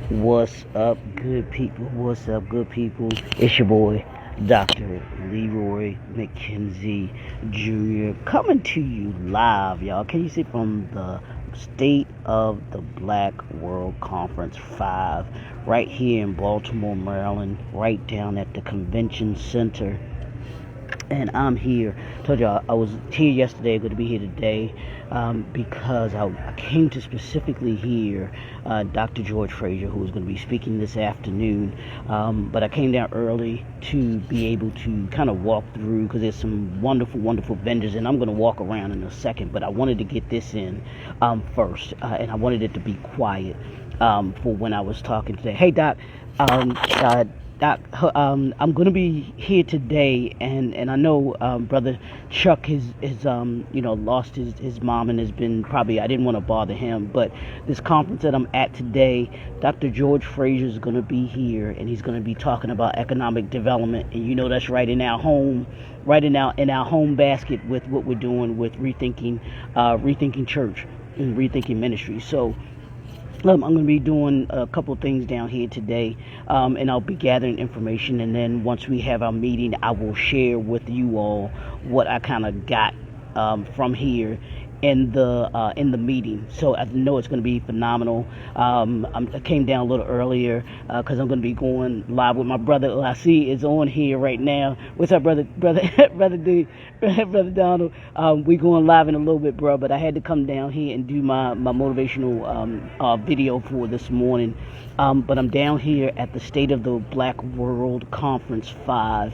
What's up, good people? What's up, good people? It's your boy, Dr. Leroy McKenzie Jr. coming to you live, y'all. Can you see from the State of the Black World Conference 5 right here in Baltimore, Maryland, right down at the Convention Center? And I'm here. Told y'all I was here yesterday. Going to be here today because I came to specifically hear Dr. George Frazier, who is going to be speaking this afternoon. But I came down early to be able to kind of walk through because there's some wonderful, wonderful vendors, and I'm going to walk around in a second. But I wanted to get this in first, and I wanted it to be quiet for when I was talking today. Hey, Doc. Doc, I'm going to be here today, and I know Brother Chuck has lost his mom and has been probably, I didn't want to bother him, but this conference that I'm at today, Dr. George Frazier is going to be here, and he's going to be talking about economic development, and that's right in our home, in our home basket with what we're doing with rethinking church and rethinking ministry. So I'm going to be doing a couple things down here today, and I'll be gathering information. And then once we have our meeting, I will share with you all what I kind of got from here in the meeting. So I know it's going to be phenomenal. I came down a little earlier because I'm going to be going live with my brother. I see is on here right now. What's up, brother D, brother Donald? We going live in a little bit, bro. But I had to come down here and do my motivational video for this morning. But I'm down here at the State of the Black World Conference 5.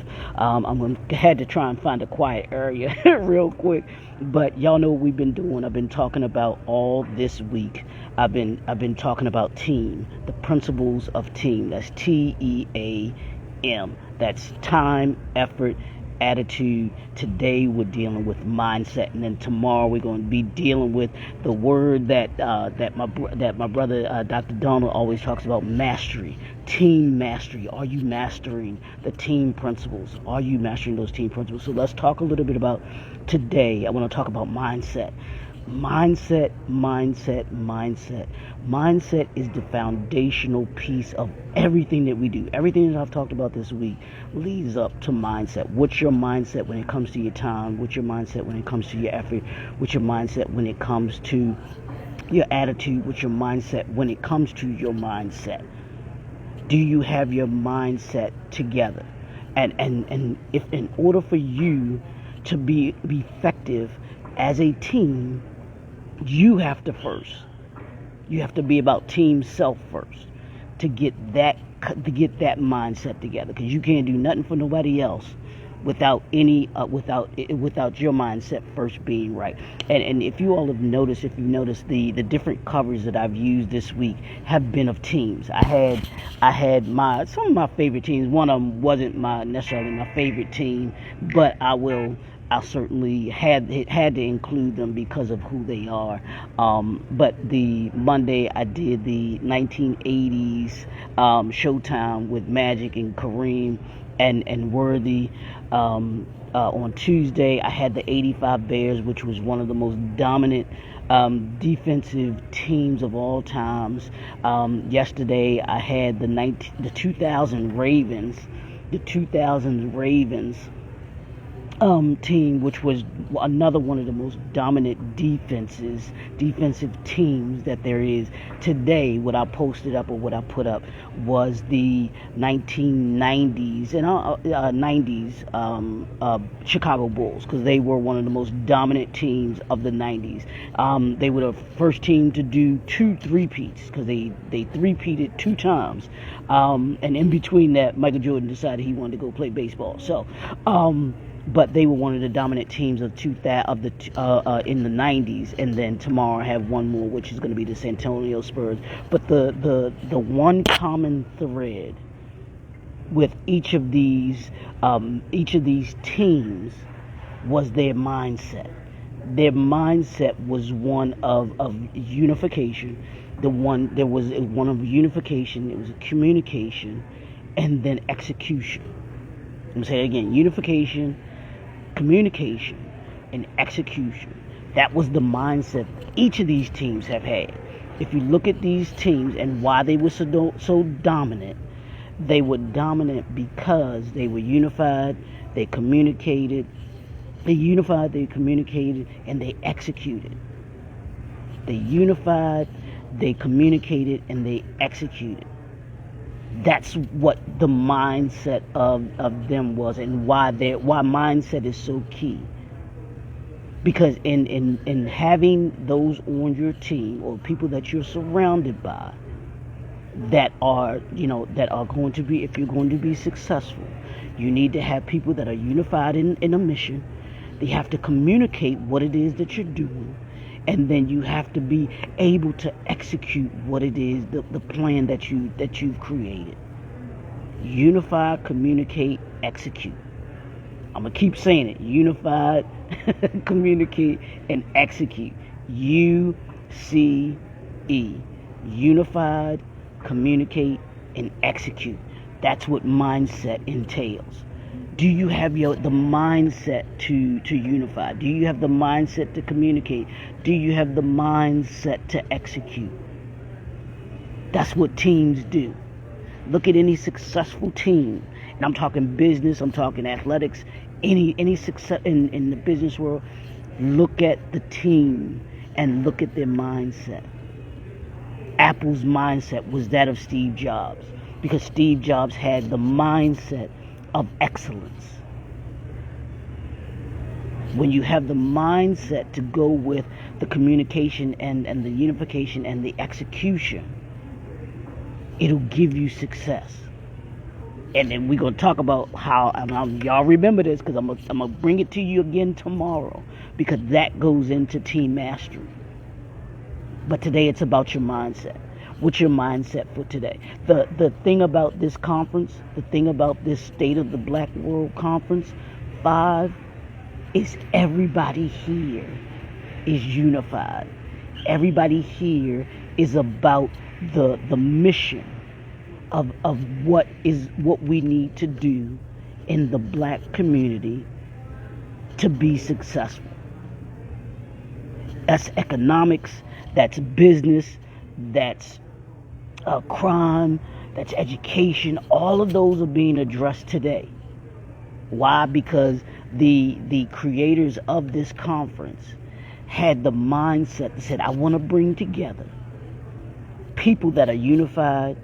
Had to try and find a quiet area real quick. But y'all know what we've been doing. I've been talking about all this week. I've been talking about TEAM, the principles of TEAM. That's T.E.A.M. That's time, effort, attitude. Today we're dealing with mindset, and then tomorrow we're going to be dealing with the word that my brother Dr. Donald always talks about: mastery, team mastery. Are you mastering the team principles? Are you mastering those team principles? So let's talk a little bit about today. I want to talk about mindset. Mindset is the foundational piece of everything that we do. Everything that I've talked about this week leads up to mindset. What's your mindset when it comes to your time? What's your mindset when it comes to your effort? What's your mindset when it comes to your attitude? What's your mindset when it comes to your mindset? Do you have your mindset together? And if in order for you to be effective as a team, you have to be about team self first to get that mindset together, because you can't do nothing for nobody else without your mindset first being right. And if you all have noticed, the different covers that I've used this week have been of teams. I had some of my favorite teams. One of them wasn't necessarily my favorite team, but I certainly had to include them because of who they are. But the Monday I did the 1980s Showtime with Magic and Kareem and Worthy. On Tuesday I had the 85 Bears, which was one of the most dominant defensive teams of all times. Yesterday I had the 2000 Ravens. The 2000 Ravens team, which was another one of the most dominant defensive teams that there is today. What I posted up, or what I put up, was the 1990s and 90s Chicago Bulls, because they were one of the most dominant teams of the 90s. They were the first team to do 2 3-peats, because they 3-peated 2 times, and in between that, Michael Jordan decided he wanted to go play baseball. So but they were one of the dominant teams in the 90s. And then tomorrow I have one more, which is going to be the San Antonio Spurs. But the one common thread with each of these teams was their mindset. Their mindset was one of unification. There was one of unification. It was a communication, and then execution. I'm going to say it again: unification, communication, and execution. That was the mindset each of these teams have had. If you look at these teams and why they were so dominant, they were dominant because they were unified, they communicated, and they executed. They unified, they communicated, and they executed. That's what the mindset of them was, and why mindset is so key. Because in having those on your team, or people that you're surrounded by, that are going to be, if you're going to be successful, you need to have people that are unified in a mission. They have to communicate what it is that you're doing, and then you have to be able to execute what it is, the plan that you've created. Unify, communicate, execute. I'm gonna keep saying it. Unified, communicate, and execute. UCE. Unified, communicate, and execute. That's what mindset entails. Do you have the mindset to unify? Do you have the mindset to communicate? Do you have the mindset to execute? That's what teams do. Look at any successful team, and I'm talking business, I'm talking athletics, any success in the business world. Look at the team and look at their mindset. Apple's mindset was that of Steve Jobs, because Steve Jobs had the mindset of excellence. When you have the mindset to go with the communication and the unification and the execution, it'll give you success. And then we're going to talk about how, y'all remember this, because I'm going to bring it to you again tomorrow, because that goes into team mastery. But today it's about your mindset. What's your mindset for today? The thing about this conference, the thing about this State of the Black World Conference 5, is everybody here is unified. Everybody here is about the mission of what we need to do in the black community to be successful. That's economics, that's business, that's crime, that's education. All of those are being addressed today. Why? Because the creators of this conference had the mindset that said, I want to bring together people that are unified,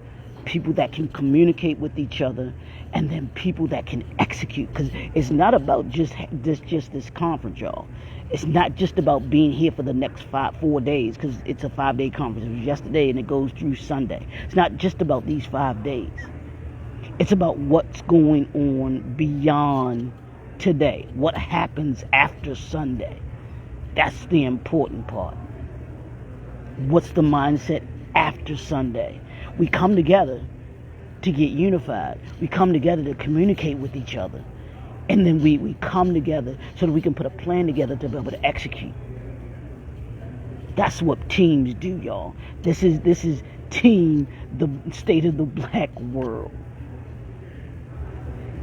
people that can communicate with each other, and then people that can execute. Because it's not about just this conference, y'all. It's not just about being here for the next 4 days, because it's a 5-day conference. It was yesterday and it goes through Sunday. It's not just about these 5 days. It's about what's going on beyond today. What happens after Sunday? That's the important part. What's the mindset after Sunday? We come together to get unified. We come together to communicate with each other. And then we come together so that we can put a plan together to be able to execute. That's what teams do, y'all. This is team, the state of the black world.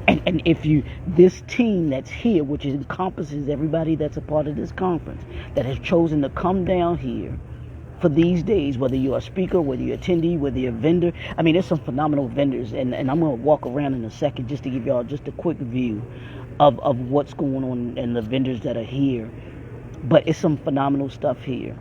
And if this team that's here, which encompasses everybody that's a part of this conference, that has chosen to come down here for these days, whether you're a speaker, whether you're an attendee, whether you're a vendor. I mean, there's some phenomenal vendors, and I'm going to walk around in a second just to give y'all just a quick view of what's going on and the vendors that are here. But it's some phenomenal stuff here,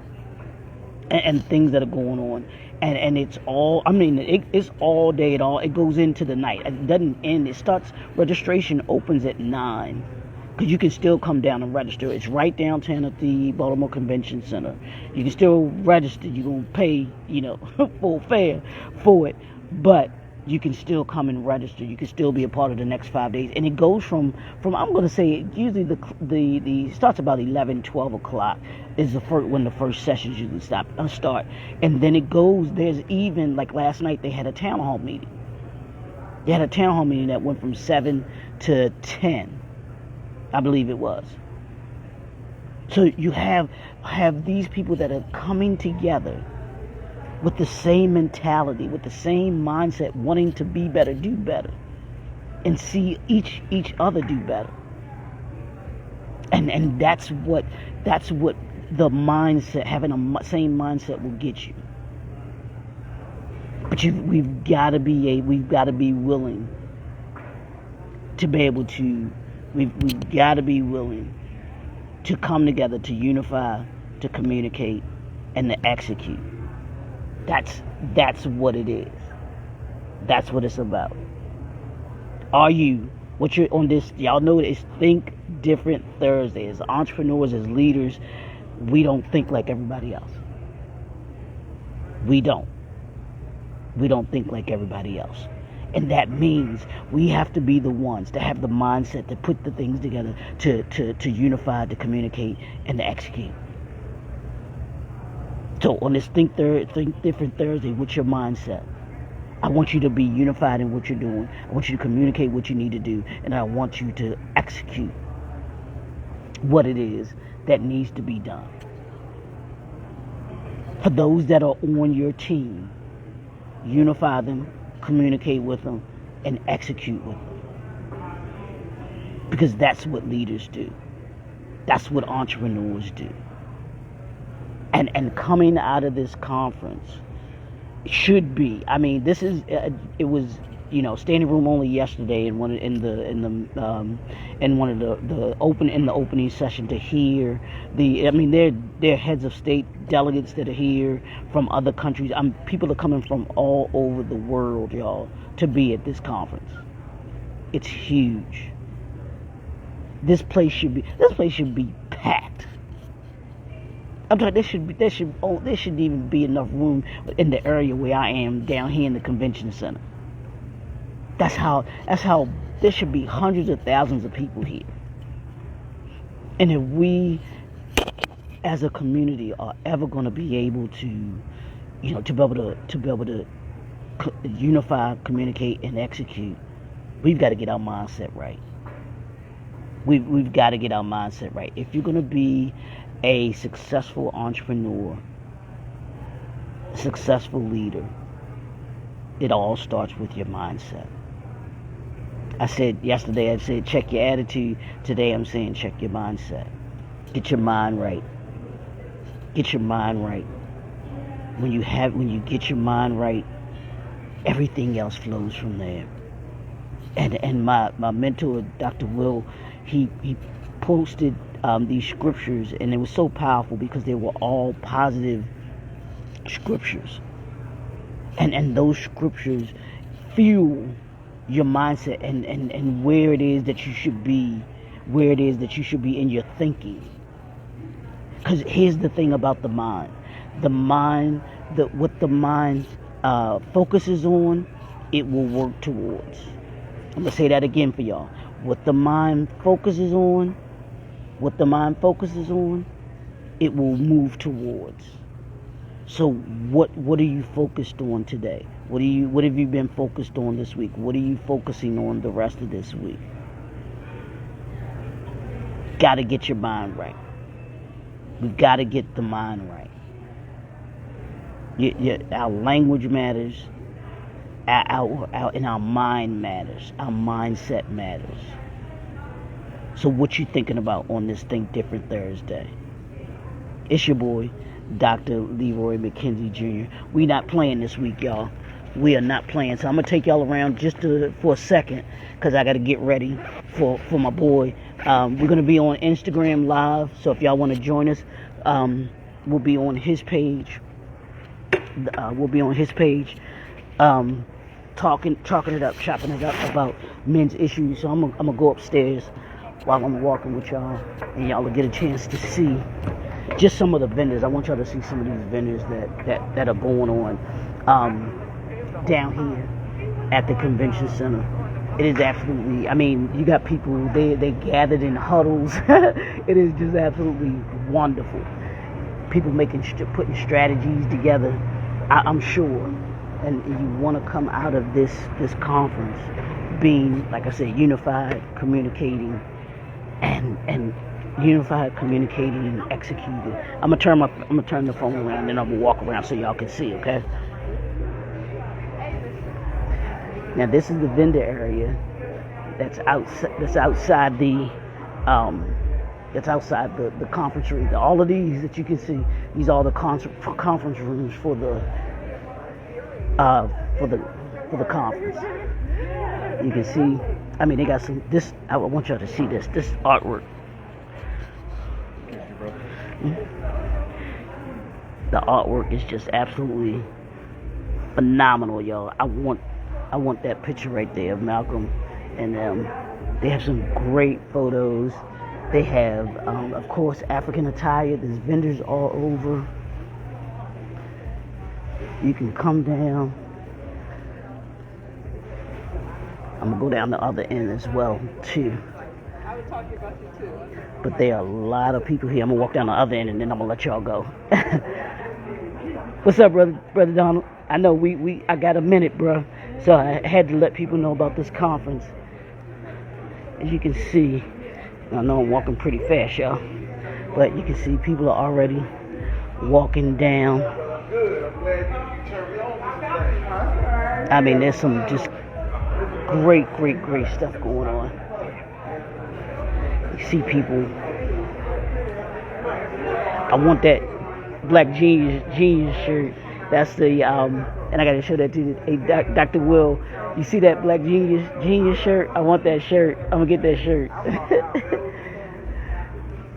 and things that are going on. And it's all, it's all day. It goes into the night. It doesn't end. It starts, registration opens at 9. Because you can still come down and register. It's right downtown at the Baltimore Convention Center. You can still register. You're going to pay, full fare for it. But you can still come and register. You can still be a part of the next 5 days. And it goes from I'm going to say, usually the starts about 11, 12 o'clock is when the first sessions usually start. And then it goes, there's even, like last night, they had a town hall meeting. They had a town hall meeting that went from 7 to 10. I believe it was. So you have these people that are coming together with the same mentality, with the same mindset, wanting to be better, do better, and see each other do better. And that's what the mindset, having a same mindset, will get you. But we've got to be willing to be able to. We've got to be willing to come together, to unify, to communicate, and to execute. That's what it is. That's what it's about. Are you what you're on this? Y'all know it's Think Different Thursday. As entrepreneurs, as leaders, we don't think like everybody else. We don't. We don't think like everybody else. And that means we have to be the ones to have the mindset to put the things together, to unify, to communicate, and to execute. So on this Think Different Thursday, what's your mindset? I want you to be unified in what you're doing. I want you to communicate what you need to do. And I want you to execute what it is that needs to be done. For those that are on your team, unify them, communicate with them, and execute with them. Because that's what leaders do. That's what entrepreneurs do. And coming out of this conference should be, I mean, this is it was, standing room only yesterday in one of the opening session to hear they're heads of state, delegates that are here from other countries. People are coming from all over the world, y'all, to be at this conference. It's huge. This place should be packed. I'm talking. There should even be enough room in the area where I am down here in the convention center. That's how there should be hundreds of thousands of people here. And if we, as a community, are ever going to be able to, to be able to unify, communicate, and execute, we've got to get our mindset right. We've got to get our mindset right. If you're going to be a successful entrepreneur, a successful leader, it all starts with your mindset. I said yesterday, check your attitude. Today I'm saying check your mindset. Get your mind right. Get your mind right. When you get your mind right, everything else flows from there. And my mentor, Dr. Will, he posted these scriptures, and it was so powerful because they were all positive scriptures, and those scriptures fuel your mindset and where it is that you should be in your thinking. Because here's the thing about the mind, what the mind focuses on, it will work towards. I'm gonna say that again for y'all. What the mind focuses on, it will move towards. So what are you focused on today? What have you been focused on this week? What are you focusing on the rest of this week? Got to get your mind right. We've got to get the mind right. Our language matters. Our mind matters. Our mindset matters. So what you thinking about on this Think Different Thursday? It's your boy, Dr. Leroy McKenzie Jr. We not playing this week, y'all. We are not playing. So I'm going to take y'all around just for a second, because I got to get ready for my boy. We're going to be on Instagram Live. So if y'all want to join us, we'll be on his page. Chopping it up about men's issues. So I'm gonna go upstairs while I'm walking with y'all, and y'all will get a chance to see just some of the vendors. I want y'all to see some of these vendors that are going on down here at the convention center. It is absolutely, you got people, they gathered in huddles. It is just absolutely wonderful. People putting strategies together. I'm sure, and you want to come out of this conference being, like I said, unified, communicating, and unified, communicating, and executing. I'm gonna turn the phone around, and I'm gonna walk around so y'all can see. Okay. Now this is the vendor area that's outside the conference room. All of these that you can see, these are the conference rooms for uh, for the conference. You can see, I mean, they got some. This I want y'all to see this artwork. The artwork is just absolutely phenomenal, y'all. I want that picture right there of Malcolm and them. They have some great photos. They have, of course, African attire. There's vendors all over. You can come down. I'm gonna go down the other end as well too. I would talk about you too. But there are a lot of people here. I'm gonna walk down the other end and then I'm gonna let y'all go. What's up, brother Donald? I know I got a minute, bro. So I had to let people know about this conference. As you can see, I know I'm walking pretty fast, y'all, but you can see people are already walking down. I mean, there's some just great stuff going on. You see people. I want that black genius shirt. That's the and I gotta show that to Dr. Will. You see that black genius shirt? I want that shirt. I'm gonna get that shirt.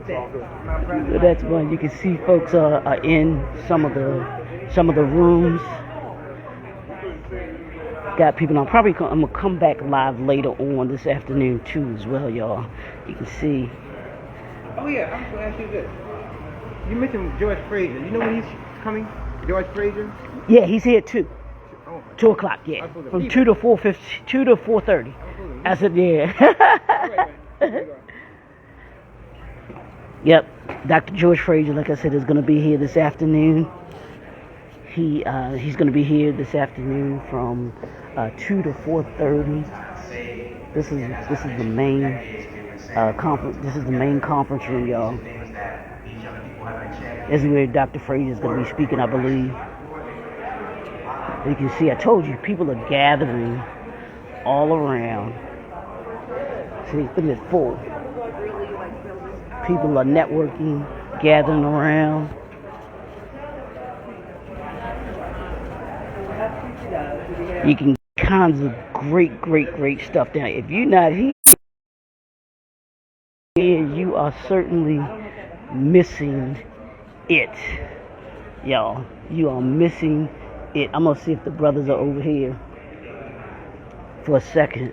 So that's one. You can see folks are in some of the rooms. Got people. I'm gonna come back live later on this afternoon too as well, y'all. You can see. Oh yeah, I'm gonna ask you this. You mentioned George Fraser. You know when he's coming? George Fraser? Yeah, he's here too. 2 o'clock, yeah. From 2 to 4:50, 2 to 4:30. I said, yeah. Yep. Dr. George Fraser, like I said, is going to be here this afternoon. He's going to be here this afternoon from 2 to 4:30. This is the main conference. This is the main conference room, y'all. This is where Dr. Fraser is going to be speaking, I believe. You can see, I told you, people are gathering all around. See, it's full. People are networking, gathering around. You can get kinds of great stuff down here. If you're not here, you are certainly missing it. Y'all, you are missing it. I'm gonna see if the brothers are over here for a second.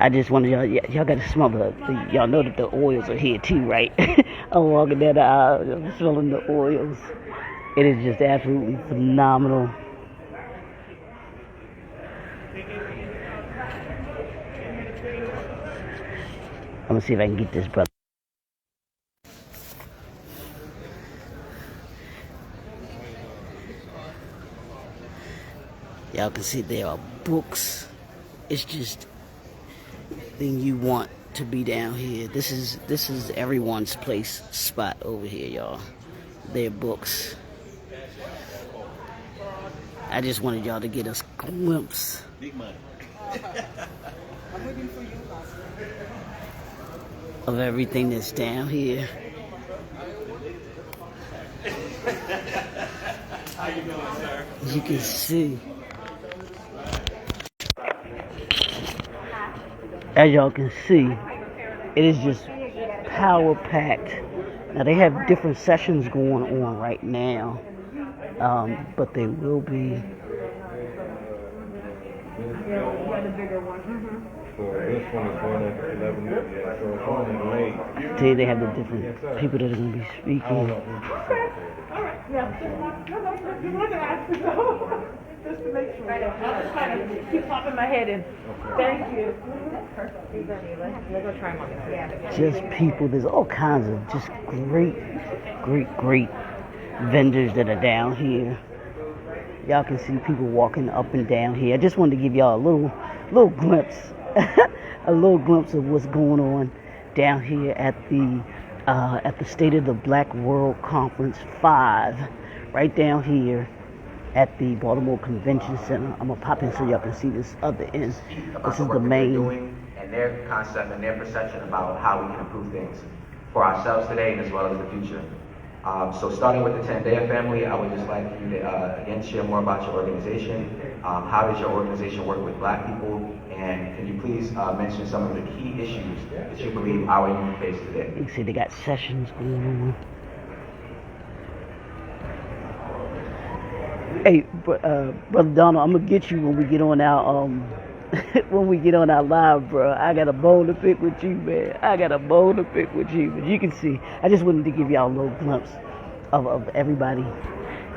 I just wanted y'all got to smell y'all know that the oils are here too, right? I'm walking down the aisle, I'm smelling the oils. It is just absolutely phenomenal. I'm gonna see if I can get this brother. Y'all can see there are books. It's just thing you want to be down here. This is everyone's place spot over here, y'all. Their books. I just wanted y'all to get a glimpse of everything that's down here. As you can see. As y'all can see, it is just power packed. Now they have different sessions going on right now, but they will be. Today they have the different people that are going to be speaking. Just to make sure. I'll just kind of keep popping my head in. Thank you. We'll go try them. Just people, there's all kinds of just great vendors that are down here. Y'all can see people walking up and down here. I just wanted to give y'all a little glimpse, a little glimpse of what's going on down here at the State of the Black World Conference 5, right down here at the Baltimore Convention Center. I'm gonna pop in so y'all can see this other end. This is the main. And their concept and their perception about how we can improve things for ourselves today and as well as the future. So starting with the Tandea family, I would just like you to again share more about your organization. How does your organization work with Black people? And can you please mention some of the key issues that you believe our youth face today? You see, they got sessions going on. Hey, brother Donald, I'm gonna get you when we get on our when we get on our live, bro. I got a bone to pick with you, man. I got a bone to pick with you. But you can see, I just wanted to give y'all a little glimpse of everybody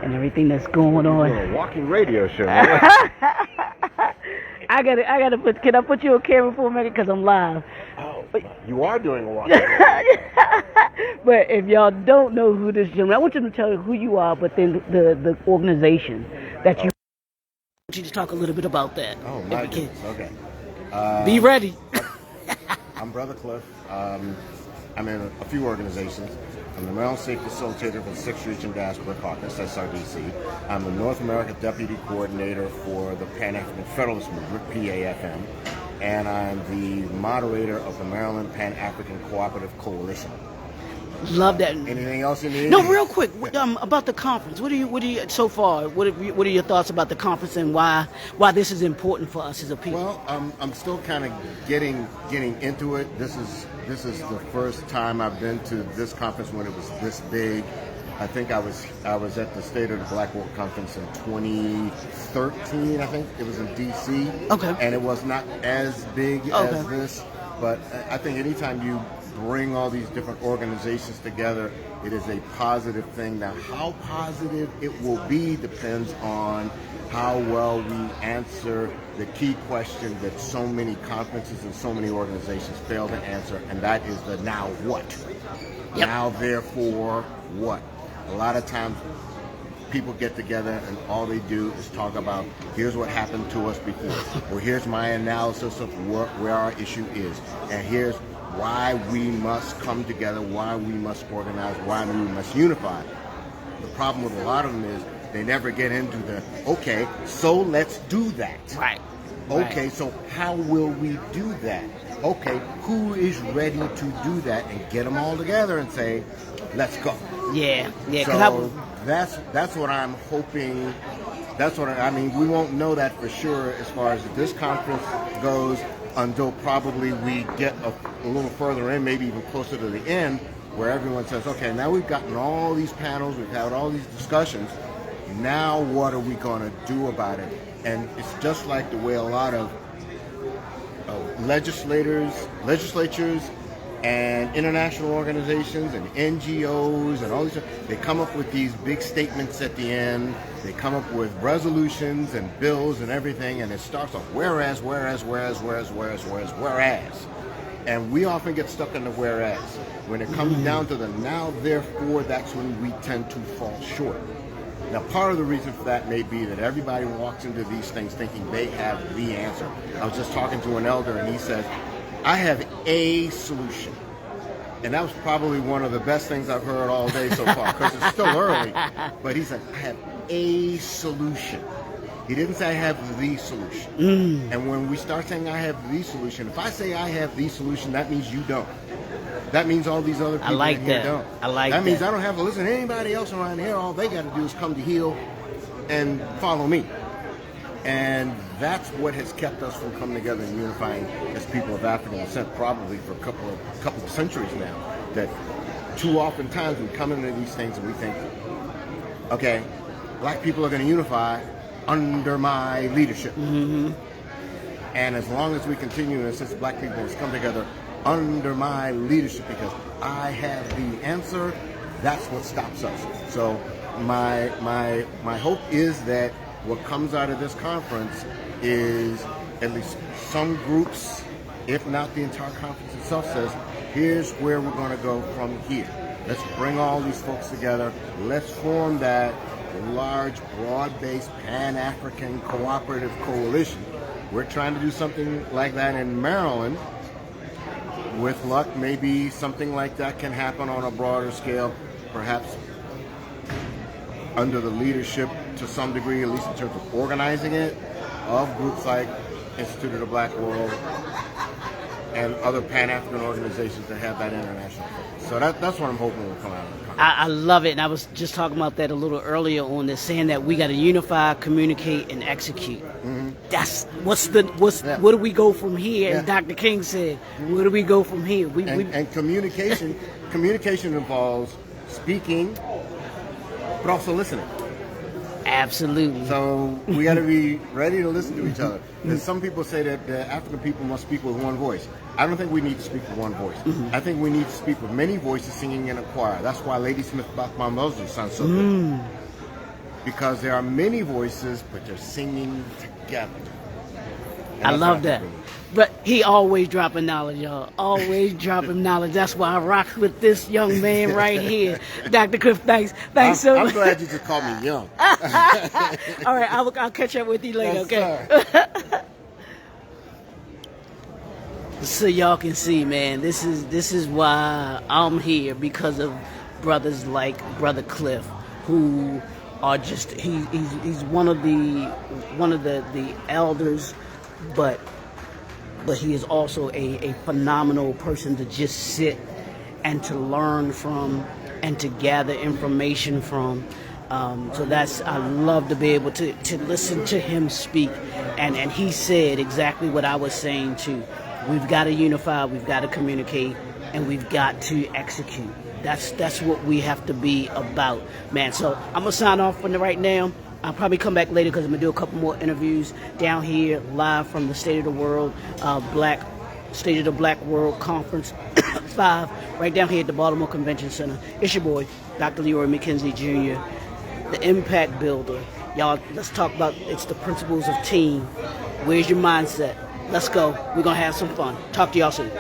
and everything that's going on. You're a walking radio show. I gotta put. Can I put you on camera for a minute? Cause I'm live. Oh, you are doing a walking radio. But if y'all don't know who this gentleman, I want you to tell you who you are, but then the organization that you. I want you to talk a little bit about that. Oh, my goodness. Okay. Be ready. I'm Brother Cliff. I'm in a few organizations. I'm the Maryland State Facilitator for the 6th Region Diaspora Caucus, SRDC. I'm the North America Deputy Coordinator for the Pan-African Federalist Movement, PAFM. And I'm the moderator of the Maryland Pan-African Cooperative Coalition. Love that. Anything else you need? No, real quick. About the conference. What do you so far? What are your thoughts about the conference and why this is important for us as a people? Well, I'm still kind of getting into it. This is the first time I've been to this conference when it was this big. I think I was at the State of the Black World Conference in 2013. I think it was in D.C. Okay. And it was not as big as this, but I think anytime you bring all these different organizations together, it is a positive thing. Now, how positive it will be depends on how well we answer the key question that so many conferences and so many organizations fail to answer, and that is the now what? Yep. Now, therefore, what? A lot of times people get together and all they do is talk about, here's what happened to us before, or here's my analysis of where our issue is, and here's why we must come together, why we must organize, why we must unify. The problem with a lot of them is they never get into the, okay, so let's do that. Right. Okay, so how will we do that? Okay, who is ready to do that, and get them all together and say, let's go. Yeah. So that's what I'm hoping. That's what I mean. We won't know that for sure as far as this conference goes until probably we get a little further in, maybe even closer to the end, where everyone says, okay, now we've gotten all these panels, we've had all these discussions, now what are we going to do about it? And it's just like the way a lot of legislatures and international organizations and NGOs and all these, they come up with these big statements at the end. They come up with resolutions and bills and everything, and it starts off whereas. And we often get stuck in the whereas. When it comes down to the now, therefore, that's when we tend to fall short. Now, part of the reason for that may be that everybody walks into these things thinking they have the answer. I was just talking to an elder, and he said, I have a solution. And that was probably one of the best things I've heard all day so far, because it's still early. But he said, I have a solution. He didn't say I have the solution. And when we start saying I have the solution, if I say I have the solution, that means you don't. That means all these other people in here don't. That means I don't have to listen to anybody else around here. All they got to do is come to heel and follow me. And that's what has kept us from coming together and unifying as people of African descent, probably for a couple of centuries now. That too often times we come into these things and we think, okay, black people are going to unify under my leadership. And as long as we continue to insist black people must come together under my leadership because I have the answer, that's what stops us. So my hope is that what comes out of this conference is at least some groups, if not the entire conference itself, says, here's where we're going to go from here. Let's bring all these folks together. Let's form that large, broad-based, Pan-African cooperative coalition. We're trying to do something like that in Maryland. With luck, maybe something like that can happen on a broader scale, perhaps under the leadership to some degree, at least in terms of organizing it, of groups like Institute of the Black World and other Pan-African organizations that have that international focus. So that's what I'm hoping will come out of the conference. I love it, and I was just talking about that a little earlier on this, saying that we got to unify, communicate, and execute. That's what do we go from here? As Dr. King said, where do we go from here? And communication involves speaking, but also listening. Absolutely. So we got to be ready to listen to each other. And some people say that the African people must speak with one voice. I don't think we need to speak with one voice. I think we need to speak with many voices singing in a choir. That's why Lady Smith Blackmon Mosley sounds so good. Because there are many voices, but they're singing together. And I that's love what that. think we need. But he always dropping knowledge, y'all. Always dropping knowledge. That's why I rock with this young man right here. Dr. Cliff, thanks so much. I'm glad you just called me young. All right, I'll catch up with you later, Yes, okay? So y'all can see, man, this is why I'm here, because of brothers like Brother Cliff, who are just he's one of the elders, but he is also a phenomenal person to just sit and to learn from and to gather information from. So that's, I love to be able to listen to him speak, and he said exactly what I was saying too. We've got to unify, we've got to communicate, and we've got to execute. That's what we have to be about, man. So I'm gonna sign off for right now. I'll probably come back later because I'm gonna do a couple more interviews down here live from the State of the World State of the Black World Conference 5, right down here at the Baltimore Convention Center. It's your boy, Dr. Leroy McKenzie Jr., the Impact Builder. Y'all, let's talk about, it's the principles of team. Where's your mindset? Let's go. We're gonna have some fun. Talk to y'all soon.